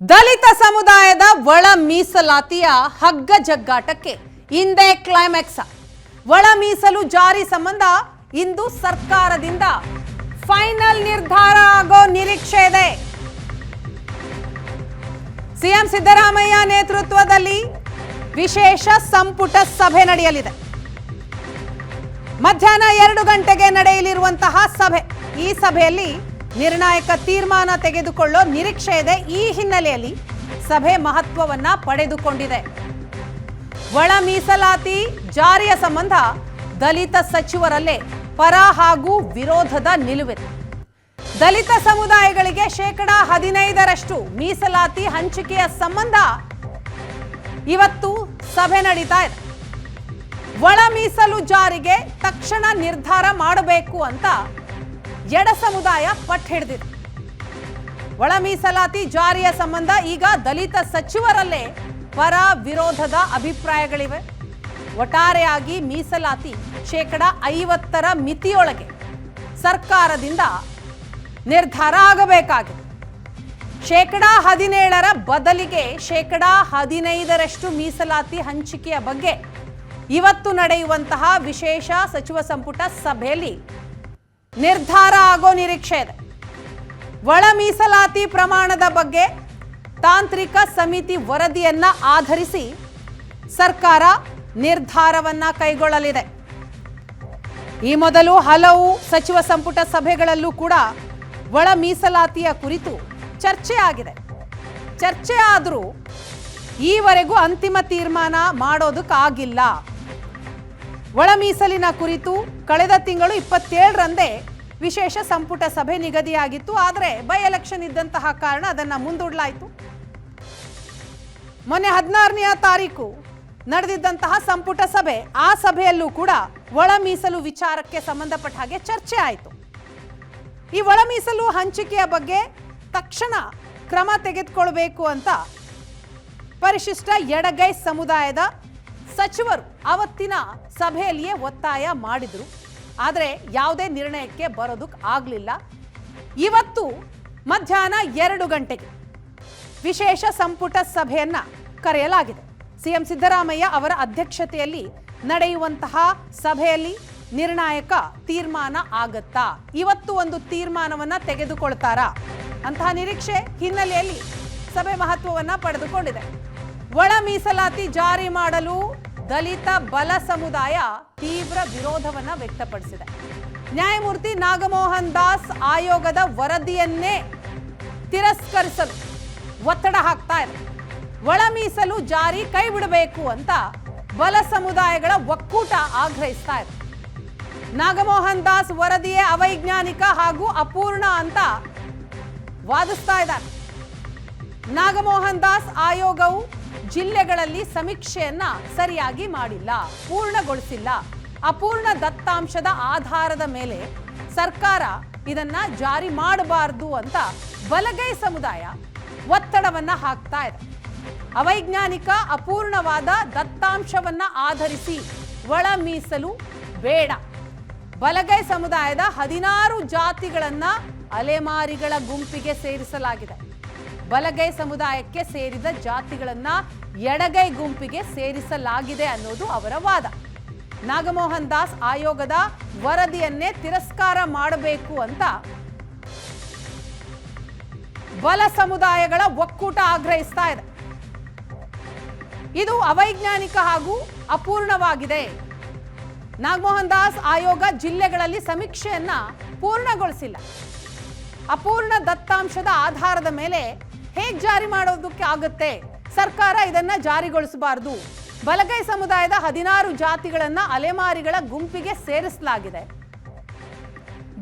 ದಲಿತ ಸಮುದಾಯದ ಒಳ ಮೀಸಲಾತಿಯ ಹಗ್ಗ ಜಗ್ಗಾಟಕ್ಕೆ ಇಂದೇ ಕ್ಲೈಮ್ಯಾಕ್ಸ್. ಒಳ ಮೀಸಲು ಜಾರಿ ಸಂಬಂಧ ಇಂದು ಸರ್ಕಾರದಿಂದ ಫೈನಲ್ ನಿರ್ಧಾರ ಆಗೋ ನಿರೀಕ್ಷೆ ಇದೆ. ಸಿಎಂ ಸಿದ್ದರಾಮಯ್ಯ ನೇತೃತ್ವದಲ್ಲಿ ವಿಶೇಷ ಸಂಪುಟ ಸಭೆ ನಡೆಯಲಿದೆ. ಮಧ್ಯಾಹ್ನ 2 ಗಂಟೆಗೆ ನಡೆಯಲಿರುವಂತಹ ಸಭೆ. ಈ ಸಭೆಯಲ್ಲಿ ನಿರ್ಣಾಯಕ ತೀರ್ಮಾನ ತೆಗೆದುಕೊಳ್ಳೋ ನಿರೀಕ್ಷೆ ಇದೆ. ಈ ಹಿನ್ನೆಲೆಯಲ್ಲಿ ಸಭೆ ಮಹತ್ವವನ್ನ ಪಡೆದುಕೊಂಡಿದೆ. ಒಳ ಮೀಸಲಾತಿ ಜಾರಿಯ ಸಂಬಂಧ ದಲಿತ ಸಚಿವರಲ್ಲೇ ಪರ ಹಾಗೂ ವಿರೋಧದ ನಿಲುವಿದೆ. ದಲಿತ ಸಮುದಾಯಗಳಿಗೆ 15% ಮೀಸಲಾತಿ ಹಂಚಿಕೆಯ ಸಂಬಂಧ ಇವತ್ತು ಸಭೆ ನಡೀತಾ ಇದೆ. ಒಳ ಮೀಸಲು ಜಾರಿಗೆ ತಕ್ಷಣ ನಿರ್ಧಾರ ಮಾಡಬೇಕು ಅಂತ ಎಡ ಸಮುದಾಯ ಪಟ್ಟು ಹಿಡಿದಿದೆ. ಒಳ ಮೀಸಲಾತಿ ಜಾರಿಯ ಸಂಬಂಧ ಈಗ ದಲಿತ ಸಚಿವರಲ್ಲೇ ಪರ ವಿರೋಧದ ಅಭಿಪ್ರಾಯಗಳಿವೆ. ಒಟ್ಟಾರೆಯಾಗಿ ಮೀಸಲಾತಿ 50% ಮಿತಿಯೊಳಗೆ ಸರ್ಕಾರದಿಂದ ನಿರ್ಧಾರ ಆಗಬೇಕಾಗಿದೆ. 17% ಬದಲಿಗೆ 15% ಮೀಸಲಾತಿ ಹಂಚಿಕೆಯ ಬಗ್ಗೆ ಇವತ್ತು ನಡೆಯುವಂತಹ ವಿಶೇಷ ಸಚಿವ ಸಂಪುಟ ಸಭೆಯಲ್ಲಿ ನಿರ್ಧಾರ ಆಗೋ ನಿರೀಕ್ಷೆ ಇದೆ. ಒಳ ಮೀಸಲಾತಿ ಪ್ರಮಾಣದ ಬಗ್ಗೆ ತಾಂತ್ರಿಕ ಸಮಿತಿ ವರದಿಯನ್ನ ಆಧರಿಸಿ ಸರ್ಕಾರ ನಿರ್ಧಾರವನ್ನ ಕೈಗೊಳ್ಳಲಿದೆ. ಈ ಮೊದಲು ಹಲವು ಸಚಿವ ಸಂಪುಟ ಸಭೆಗಳಲ್ಲೂ ಕೂಡ ಒಳ ಮೀಸಲಾತಿಯ ಕುರಿತು ಚರ್ಚೆ ಆಗಿದೆ. ಚರ್ಚೆ ಆದರೂ ಈವರೆಗೂ ಅಂತಿಮ ತೀರ್ಮಾನ ಮಾಡೋದಕ್ಕಾಗಿಲ್ಲ. ಒಳ ಮೀಸಲಿನ ಕುರಿತು ಕಳೆದ ತಿಂಗಳು 27ರಂದೇ ವಿಶೇಷ ಸಂಪುಟ ಸಭೆ ನಿಗದಿಯಾಗಿತ್ತು. ಆದರೆ ಬೈ ಎಲೆಕ್ಷನ್ ಇದ್ದಂತಹ ಕಾರಣ ಅದನ್ನು ಮುಂದೂಡಲಾಯಿತು. ಮೊನ್ನೆ 16ನೇ ತಾರೀಕು ನಡೆದಿದ್ದಂತಹ ಸಂಪುಟ ಸಭೆ, ಆ ಸಭೆಯಲ್ಲೂ ಕೂಡ ಒಳ ಮೀಸಲು ವಿಚಾರಕ್ಕೆ ಸಂಬಂಧಪಟ್ಟ ಹಾಗೆ ಚರ್ಚೆ ಆಯಿತು. ಈ ಒಳ ಮೀಸಲು ಹಂಚಿಕೆಯ ಬಗ್ಗೆ ತಕ್ಷಣ ಕ್ರಮ ತೆಗೆದುಕೊಳ್ಬೇಕು ಅಂತ ಪರಿಶಿಷ್ಟ ಎಡಗೈ ಸಮುದಾಯದ ಸಚಿವರು ಅವತ್ತಿನ ಸಭೆಯಲ್ಲಿಯೇ ಒತ್ತಾಯ ಮಾಡಿದ್ರು. ಆದರೆ ಯಾವುದೇ ನಿರ್ಣಯಕ್ಕೆ ಬರೋದಕ್ಕೆ ಆಗಲಿಲ್ಲ. ಇವತ್ತು ಮಧ್ಯಾಹ್ನ 2 ಗಂಟೆಗೆ ವಿಶೇಷ ಸಂಪುಟ ಸಭೆಯನ್ನ ಕರೆಯಲಾಗಿದೆ. ಸಿಎಂ ಸಿದ್ದರಾಮಯ್ಯ ಅವರ ಅಧ್ಯಕ್ಷತೆಯಲ್ಲಿ ನಡೆಯುವಂತಹ ಸಭೆಯಲ್ಲಿ ನಿರ್ಣಾಯಕ ತೀರ್ಮಾನ ಆಗತ್ತಾ, ಇವತ್ತು ಒಂದು ತೀರ್ಮಾನವನ್ನ ತೆಗೆದುಕೊಳ್ತಾರಾ ಅಂತಹ ನಿರೀಕ್ಷೆ ಹಿನ್ನೆಲೆಯಲ್ಲಿ ಸಭೆ ಮಹತ್ವವನ್ನ ಪಡೆದುಕೊಂಡಿದೆ. ಒಳ ಮೀಸಲಾತಿ ಜಾರಿ ಮಾಡಲು ದಲಿತ ಬಲ ಸಮುದಾಯ ತೀವ್ರ ವಿರೋಧವನ್ನ ವ್ಯಕ್ತಪಡಿಸಿದೆ. ನ್ಯಾಯಮೂರ್ತಿ ನಾಗಮೋಹನ್ ದಾಸ್ ಆಯೋಗದ ವರದಿಯನ್ನೇ ತಿರಸ್ಕರಿಸಲು ಒತ್ತಡ ಹಾಕ್ತಾ ಇದೆ. ಒಳ ಮೀಸಲು ಜಾರಿ ಕೈ ಬಿಡಬೇಕು ಅಂತ ಬಲ ಸಮುದಾಯಗಳ ಒಕ್ಕೂಟ ಆಗ್ರಹಿಸ್ತಾ ಇದೆ. ನಾಗಮೋಹನ್ ದಾಸ್ ವರದಿಯೇ ಅವೈಜ್ಞಾನಿಕ ಹಾಗೂ ಅಪೂರ್ಣ ಅಂತ ವಾದಿಸ್ತಾ ಇದ್ದಾರೆ. ನಾಗಮೋಹನ್ ದಾಸ್ ಆಯೋಗವು ಜಿಲ್ಲೆಗಳಲ್ಲಿ ಸಮೀಕ್ಷೆಯನ್ನ ಸರಿಯಾಗಿ ಮಾಡಿಲ್ಲ, ಪೂರ್ಣಗೊಳಿಸಿಲ್ಲ. ಅಪೂರ್ಣ ದತ್ತಾಂಶದ ಆಧಾರದ ಮೇಲೆ ಸರ್ಕಾರ ಇದನ್ನ ಜಾರಿ ಮಾಡಬಾರದು ಅಂತ ಬಲಗೈ ಸಮುದಾಯ ಒತ್ತಡವನ್ನ ಹಾಕ್ತಾ ಇದೆ. ಅವೈಜ್ಞಾನಿಕ ಅಪೂರ್ಣವಾದ ದತ್ತಾಂಶವನ್ನ ಆಧರಿಸಿ ಒಳ ಮೀಸಲು ಬೇಡ. ಬಲಗೈ ಸಮುದಾಯದ 16 ಜಾತಿಗಳನ್ನ ಅಲೆಮಾರಿಗಳ ಗುಂಪಿಗೆ ಸೇರಿಸಲಾಗಿದೆ. ಬಲಗೈ ಸಮುದಾಯಕ್ಕೆ ಸೇರಿದ ಜಾತಿಗಳನ್ನ ಎಡಗೈ ಗುಂಪಿಗೆ ಸೇರಿಸಲಾಗಿದೆ ಅನ್ನೋದು ಅವರ ವಾದ. ನಾಗಮೋಹನ್ ದಾಸ್ ಆಯೋಗದ ವರದಿಯನ್ನೇ ತಿರಸ್ಕಾರ ಮಾಡಬೇಕು ಅಂತ ಬಲ ಸಮುದಾಯಗಳ ಒಕ್ಕೂಟ ಆಗ್ರಹಿಸ್ತಾ ಇದೆ. ಇದು ಅವೈಜ್ಞಾನಿಕ ಹಾಗೂ ಅಪೂರ್ಣವಾಗಿದೆ. ನಾಗಮೋಹನ್ ದಾಸ್ ಆಯೋಗ ಜಿಲ್ಲೆಗಳಲ್ಲಿ ಸಮೀಕ್ಷೆಯನ್ನ ಪೂರ್ಣಗೊಳಿಸಿಲ್ಲ. ಅಪೂರ್ಣ ದತ್ತಾಂಶದ ಆಧಾರದ ಮೇಲೆ ಹೇಗೆ ಜಾರಿ ಮಾಡೋದಕ್ಕೆ ಆಗುತ್ತೆ? ಸರ್ಕಾರ ಇದನ್ನ ಜಾರಿಗೊಳಿಸಬಾರದು. ಬಲಗೈ ಸಮುದಾಯದ 16 ಜಾತಿಗಳನ್ನ ಅಲೆಮಾರಿಗಳ ಗುಂಪಿಗೆ ಸೇರಿಸಲಾಗಿದೆ.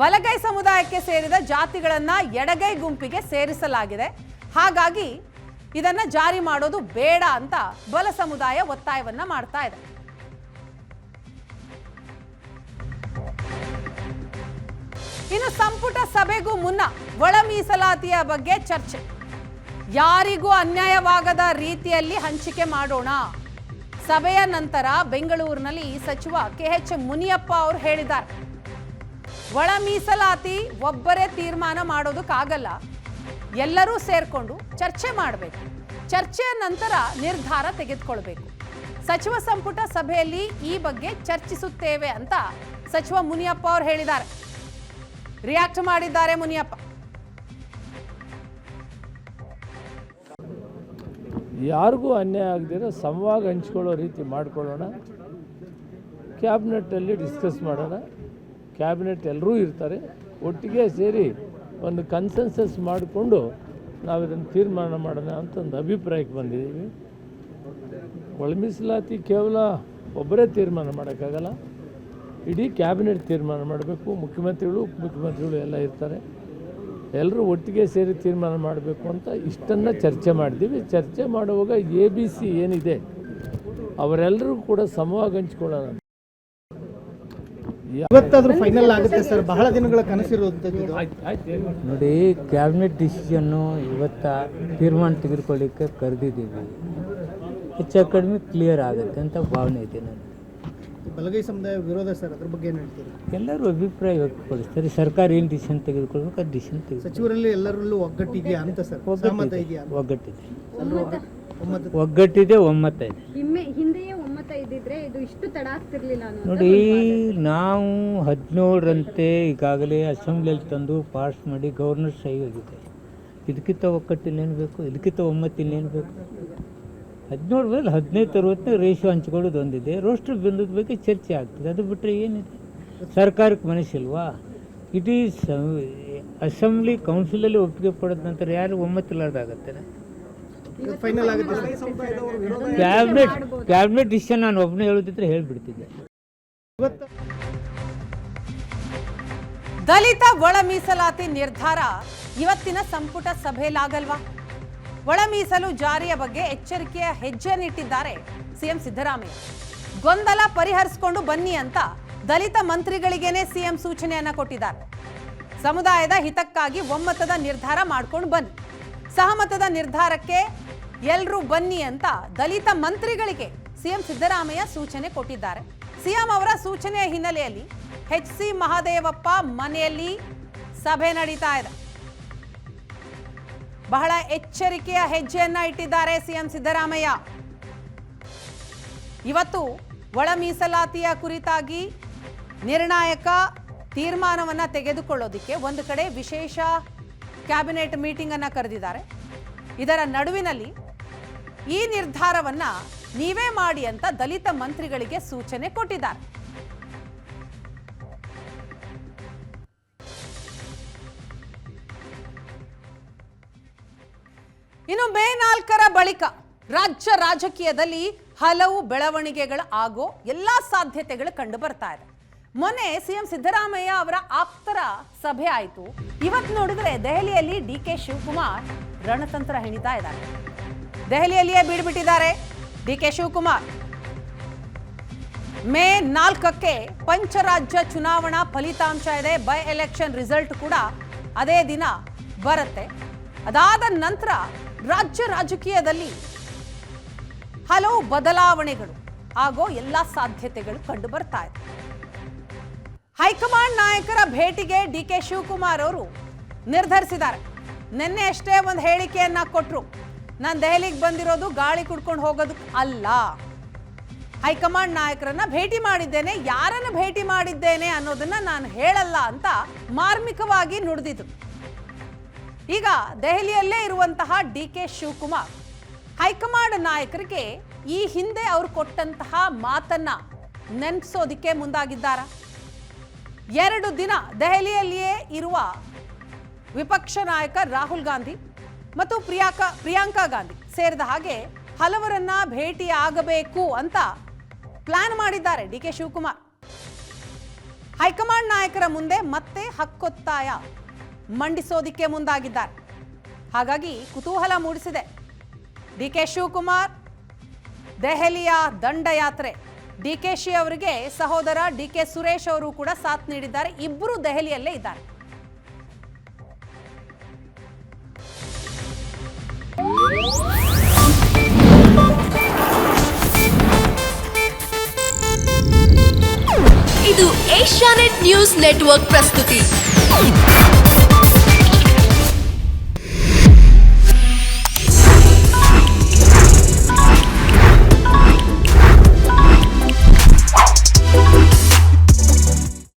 ಬಲಗೈ ಸಮುದಾಯಕ್ಕೆ ಸೇರಿದ ಜಾತಿಗಳನ್ನ ಎಡಗೈ ಗುಂಪಿಗೆ ಸೇರಿಸಲಾಗಿದೆ. ಹಾಗಾಗಿ ಇದನ್ನ ಜಾರಿ ಮಾಡೋದು ಬೇಡ ಅಂತ ಬಲ ಸಮುದಾಯ ಒತ್ತಾಯವನ್ನ ಮಾಡ್ತಾ ಇದೆ. ಇನ್ನು ಸಂಪುಟ ಸಭೆಗೂ ಮುನ್ನ ಒಳ ಮೀಸಲಾತಿಯ ಬಗ್ಗೆ ಚರ್ಚೆ. ಯಾರಿಗೂ ಅನ್ಯಾಯವಾಗದ ರೀತಿಯಲ್ಲಿ ಹಂಚಿಕೆ ಮಾಡೋಣ. ಸಭೆಯ ನಂತರ ಬೆಂಗಳೂರಿನಲ್ಲಿ ಸಚಿವ KH ಮುನಿಯಪ್ಪ ಅವರು ಹೇಳಿದ್ದಾರೆ, ಒಳ ಮೀಸಲಾತಿ ಒಬ್ಬರೇ ತೀರ್ಮಾನ ಮಾಡೋದಕ್ಕಾಗಲ್ಲ. ಎಲ್ಲರೂ ಸೇರಿಕೊಂಡು ಚರ್ಚೆ ಮಾಡಬೇಕು. ಚರ್ಚೆಯ ನಂತರ ನಿರ್ಧಾರ ತೆಗೆದುಕೊಳ್ಬೇಕು. ಸಚಿವ ಸಂಪುಟ ಸಭೆಯಲ್ಲಿ ಈ ಬಗ್ಗೆ ಚರ್ಚಿಸುತ್ತೇವೆ ಅಂತ ಸಚಿವ ಮುನಿಯಪ್ಪ ಅವರು ಹೇಳಿದ್ದಾರೆ. ರಿಯಾಕ್ಟ್ ಮಾಡಿದ್ದಾರೆ ಮುನಿಯಪ್ಪ. ಯಾರಿಗೂ ಅನ್ಯಾಯ ಆಗದಿರೋ ಸಮವಾಗಿ ಹಂಚ್ಕೊಳ್ಳೋ ರೀತಿ ಮಾಡ್ಕೊಳ್ಳೋಣ. ಕ್ಯಾಬಿನೆಟ್ಟಲ್ಲಿ ಡಿಸ್ಕಸ್ ಮಾಡೋಣ. ಕ್ಯಾಬಿನೆಟ್ ಎಲ್ಲರೂ ಇರ್ತಾರೆ, ಒಟ್ಟಿಗೆ ಸೇರಿ ಒಂದು ಕನ್ಸೆನ್ಸಸ್ ಮಾಡಿಕೊಂಡು ನಾವು ಇದನ್ನು ತೀರ್ಮಾನ ಮಾಡೋಣ ಅಂತ ಒಂದು ಅಭಿಪ್ರಾಯಕ್ಕೆ ಬಂದಿದ್ದೀವಿ. ಒಳ ಮೀಸಲಾತಿ ಕೇವಲ ಒಬ್ಬರೇ ತೀರ್ಮಾನ ಮಾಡೋಕ್ಕಾಗಲ್ಲ, ಇಡೀ ಕ್ಯಾಬಿನೆಟ್ ತೀರ್ಮಾನ ಮಾಡಬೇಕು. ಮುಖ್ಯಮಂತ್ರಿಗಳು ಉಪಮುಖ್ಯಮಂತ್ರಿಗಳು ಎಲ್ಲ ಇರ್ತಾರೆ, ಎಲ್ಲರೂ ಒಟ್ಟಿಗೆ ಸೇರಿ ತೀರ್ಮಾನ ಮಾಡಬೇಕು ಅಂತ ಇಷ್ಟನ್ನು ಚರ್ಚೆ ಮಾಡಿದ್ದೀವಿ. ಚರ್ಚೆ ಮಾಡುವಾಗ ABC ಏನಿದೆ ಅವರೆಲ್ಲರೂ ಕೂಡ ಸಮವಾಗಿ ಹಂಚ್ಕೊಳ್ಳೋಣ. ಇವತ್ತಾದ್ರೂ ಫೈನಲ್ ಆಗುತ್ತೆ ಸರ್, ಬಹಳ ದಿನಗಳ ಕನಸಿರುವಂಥದ್ದು. ನೋಡಿ, ಕ್ಯಾಬಿನೆಟ್ ಡಿಸಿಷನ್ನು ಇವತ್ತ ತೀರ್ಮಾನ ತೆಗೆದುಕೊಳ್ಳಿಕ್ಕೆ ಕರೆದಿದ್ದೀವಿ. ಹೆಚ್ಚು ಕಡಿಮೆ ಕ್ಲಿಯರ್ ಆಗುತ್ತೆ ಅಂತ ಭಾವನೆ ಇದೆ ನನಗೆ. ಬಲಗೈ ಸಮುದಾಯ ವಿರೋಧ ಸರ್, ಅದ್ರ ಬಗ್ಗೆ ಏನು ಹೇಳ್ತೀರಿ? ಎಲ್ಲರೂ ಅಭಿಪ್ರಾಯ ವ್ಯಕ್ತಪಡಿಸ್ತಾರೆ. ಸರ್ಕಾರ ಏನು ಡಿಸಿಷನ್ ತೆಗೆದುಕೊಳ್ಬೇಕು ಅದು ಡಿಸಿಷನ್ ಸಚಿವರಲ್ಲಿ ಎಲ್ಲರಲ್ಲೂ ಒಗ್ಗಟ್ಟಿದೆಯಾ ಅಂತ ಸರ್? ಒಗ್ಗಟ್ಟಿದೆ, ಒಗ್ಗಟ್ಟಿದೆ, ಒಮ್ಮತ ಇದೆ. ಹಿಂದೆಯೇ ಒಮ್ಮತ ಇದ್ದಿದ್ರೆ ಇದು ಇಷ್ಟು ತಡ ಆಗ್ತಿರ್ಲಿಲ್ಲ. ನೋಡಿ, ನಾವು 17ರಂತೆ ಈಗಾಗಲೇ ಅಸೆಂಬ್ಲಿಯಲ್ಲಿ ತಂದು ಪಾಸ್ ಮಾಡಿ ಗವರ್ನರ್ ಸಹಿ ಹೋಗಿದೆ. ಇದಕ್ಕಿಂತ ಒಗ್ಗಟ್ಟಿಲ್ಲೇನು ಬೇಕು? ಇದಕ್ಕಿಂತ ಒಮ್ಮತ್ತಿಲ್ಲೇನು ಬೇಕು? 17 ಮೇಲೆ 15-60 ರೇಷಿಯೋ ಹಂಚ್ಕೊಳ್ಳೋದು ಒಂದಿದೆ. ರೋಸ್ಟರ್ ಬಂದದ ಬಗ್ಗೆ ಚರ್ಚೆ ಆಗ್ತದೆ. ಅದು ಬಿಟ್ಟರೆ ಏನಿದೆ? ಸರ್ಕಾರಕ್ಕೆ ಮನಸ್ಸಿಲ್ವಾ? ಇಡೀ ಅಸೆಂಬ್ಲಿ ಕೌನ್ಸಿಲಲ್ಲಿ ಒಪ್ಪಿಗೆ ಪಡೆದ ನಂತರ ಯಾರು ಒಮ್ಮತ್ತಿಲ್ಲಾರ್ದಾಗತ್ತೆ? ಫೈನಲ್ ಆಗುತ್ತೆ. ಕ್ಯಾಬಿನೆಟ್ ಡಿಸಿಷನ್ ನಾನು ಒಬ್ಬನೇ ಹೇಳೋದಿದ್ರೆ ಹೇಳಿಬಿಡ್ತಿದ್ದೆ. ದಲಿತ ಒಳ ಮೀಸಲಾತಿ ನಿರ್ಧಾರ ಇವತ್ತಿನ ಸಂಪುಟ ಸಭೆಯಲ್ಲಾಗಲ್ವಾ? ಒಳ ಮೀಸಲು ಜಾರಿಯ ಬಗ್ಗೆ ಎಚ್ಚರಿಕೆಯ ಹೆಜ್ಜೆಯನ್ನಿಟ್ಟಿದ್ದಾರೆ ಸಿಎಂ ಸಿದ್ದರಾಮಯ್ಯ. ಗೊಂದಲ ಪರಿಹರಿಸಿಕೊಂಡು ಬನ್ನಿ ಅಂತ ದಲಿತ ಮಂತ್ರಿಗಳಿಗೇನೆ ಸಿಎಂ ಸೂಚನೆಯನ್ನ ಕೊಟ್ಟಿದ್ದಾರೆ. ಸಮುದಾಯದ ಹಿತಕ್ಕಾಗಿ ಒಮ್ಮತದ ನಿರ್ಧಾರ ಮಾಡ್ಕೊಂಡು ಬನ್ನಿ, ಸಹಮತದ ನಿರ್ಧಾರಕ್ಕೆ ಎಲ್ಲರೂ ಬನ್ನಿ ಅಂತ ದಲಿತ ಮಂತ್ರಿಗಳಿಗೆ ಸಿಎಂ ಸಿದ್ದರಾಮಯ್ಯ ಸೂಚನೆ ಕೊಟ್ಟಿದ್ದಾರೆ. ಸಿಎಂ ಅವರ ಸೂಚನೆಯ ಹಿನ್ನೆಲೆಯಲ್ಲಿ HC ಮಹದೇವಪ್ಪ ಮನೆಯಲ್ಲಿ ಸಭೆ ನಡೀತಾ ಇದೆ. ಬಹಳ ಎಚ್ಚರಿಕೆಯ ಹೆಜ್ಜೆಯನ್ನ ಇಟ್ಟಿದ್ದಾರೆ ಸಿಎಂ ಸಿದ್ದರಾಮಯ್ಯ. ಇವತ್ತು ಒಳ ಮೀಸಲಾತಿಯ ಕುರಿತಾಗಿ ನಿರ್ಣಾಯಕ ತೀರ್ಮಾನವನ್ನ ತೆಗೆದುಕೊಳ್ಳೋದಿಕ್ಕೆ ಒಂದು ಕಡೆ ವಿಶೇಷ ಕ್ಯಾಬಿನೆಟ್ ಮೀಟಿಂಗ್ ಅನ್ನ ಕರೆದಿದ್ದಾರೆ. ಇದರ ನಡುವಿನಲ್ಲಿ ಈ ನಿರ್ಧಾರವನ್ನ ನೀವೇ ಮಾಡಿ ಅಂತ ದಲಿತ ಮಂತ್ರಿಗಳಿಗೆ ಸೂಚನೆ ಕೊಟ್ಟಿದ್ದಾರೆ. ಇನ್ನು ಮೇ 4ರ ಬಳಿಕ ರಾಜ್ಯ ರಾಜಕೀಯದಲ್ಲಿ ಹಲವು ಬೆಳವಣಿಗೆಗಳು ಆಗೋ ಎಲ್ಲಾ ಸಾಧ್ಯತೆಗಳು ಕಂಡು ಬರ್ತಾ ಇದೆ. ಮೊನ್ನೆ ಸಿಎಂ ಸಿದ್ದರಾಮಯ್ಯ ಅವರ ಆಪ್ತರ ಸಭೆ ಆಯಿತು. ಇವತ್ತು ನೋಡಿದ್ರೆ ದೆಹಲಿಯಲ್ಲಿ DK ಶಿವಕುಮಾರ್ ರಣತಂತ್ರ ಹೆಣಿತಾ ಇದ್ದಾರೆ. ದೆಹಲಿಯಲ್ಲಿಯೇ ಬೀಡ್ಬಿಟ್ಟಿದ್ದಾರೆ DK ಶಿವಕುಮಾರ್. ಮೇ 4ಕ್ಕೆ ಪಂಚರಾಜ್ಯ ಚುನಾವಣಾ ಫಲಿತಾಂಶ ಇದೆ. ಬೈ ಎಲೆಕ್ಷನ್ ರಿಸಲ್ಟ್ ಕೂಡ ಅದೇ ದಿನ ಬರುತ್ತೆ. ಅದಾದ ನಂತರ ರಾಜ್ಯ ರಾಜಕೀಯದಲ್ಲಿ ಹಲವು ಬದಲಾವಣೆಗಳು ಆಗೋ ಎಲ್ಲ ಸಾಧ್ಯತೆಗಳು ಕಂಡು ಬರ್ತಾ ಇದೆ. ಹೈಕಮಾಂಡ್ ನಾಯಕರ ಭೇಟಿಗೆ DK ಶಿವಕುಮಾರ್ ಅವರು ನಿರ್ಧರಿಸಿದ್ದಾರೆ. ನಿನ್ನೆ ಅಷ್ಟೇ ಒಂದು ಹೇಳಿಕೆಯನ್ನ ಕೊಟ್ಟರು. ನಾನು ದೆಹಲಿಗೆ ಬಂದಿರೋದು ಗಾಳಿ ಕುಡ್ಕೊಂಡು ಹೋಗೋದಕ್ಕೆ ಅಲ್ಲ, ಹೈಕಮಾಂಡ್ ನಾಯಕರನ್ನ ಭೇಟಿ ಮಾಡಿದ್ದೇನೆ, ಯಾರನ್ನು ಭೇಟಿ ಮಾಡಿದ್ದೇನೆ ಅನ್ನೋದನ್ನ ನಾನು ಹೇಳಲ್ಲ ಅಂತ ಮಾರ್ಮಿಕವಾಗಿ ನುಡಿದಿದ್ರು. ಈಗ ದೆಹಲಿಯಲ್ಲೇ ಇರುವಂತಹ DK ಶಿವಕುಮಾರ್ ಹೈಕಮಾಂಡ್ ನಾಯಕರಿಗೆ ಈ ಹಿಂದೆ ಅವರು ಕೊಟ್ಟಂತಹ ಮಾತನ್ನ ನೆನಪಿಸೋದಿಕ್ಕೆ ಮುಂದಾಗಿದ್ದಾರೆ. 2 ದಿನ ದೆಹಲಿಯಲ್ಲಿಯೇ ಇರುವ ವಿಪಕ್ಷ ನಾಯಕ ರಾಹುಲ್ ಗಾಂಧಿ ಮತ್ತು ಪ್ರಿಯಾಂಕಾ ಗಾಂಧಿ ಸೇರಿದ ಹಾಗೆ ಹಲವರನ್ನ ಭೇಟಿ ಆಗಬೇಕು ಅಂತ ಪ್ಲಾನ್ ಮಾಡಿದ್ದಾರೆ DK ಶಿವಕುಮಾರ್. ಹೈಕಮಾಂಡ್ ನಾಯಕರ ಮುಂದೆ ಮತ್ತೆ ಹಕ್ಕೊತ್ತಾಯ ಮಂಡಿಸೋದಿಕ್ಕೆ ಮುಂದಾಗಿದ್ದಾರೆ. ಹಾಗಾಗಿ ಕುತೂಹಲ ಮೂಡಿಸಿದೆ. DK ಶಿವಕುಮಾರ್ ದೆಹಲಿಯ ದಂಡಯಾತ್ರೆ. DKಶಿ ಅವರಿಗೆ ಸಹೋದರ DK ಸುರೇಶ್ ಅವರು ಕೂಡ ಸಾಥ್ ನೀಡಿದ್ದಾರೆ. ಇಬ್ಬರು ದೆಹಲಿಯಲ್ಲೇ ಇದ್ದಾರೆ. ಇದು ಏಷ್ಯಾನೆಟ್ ನ್ಯೂಸ್ ನೆಟ್ವರ್ಕ್ ಪ್ರಸ್ತುತಿ.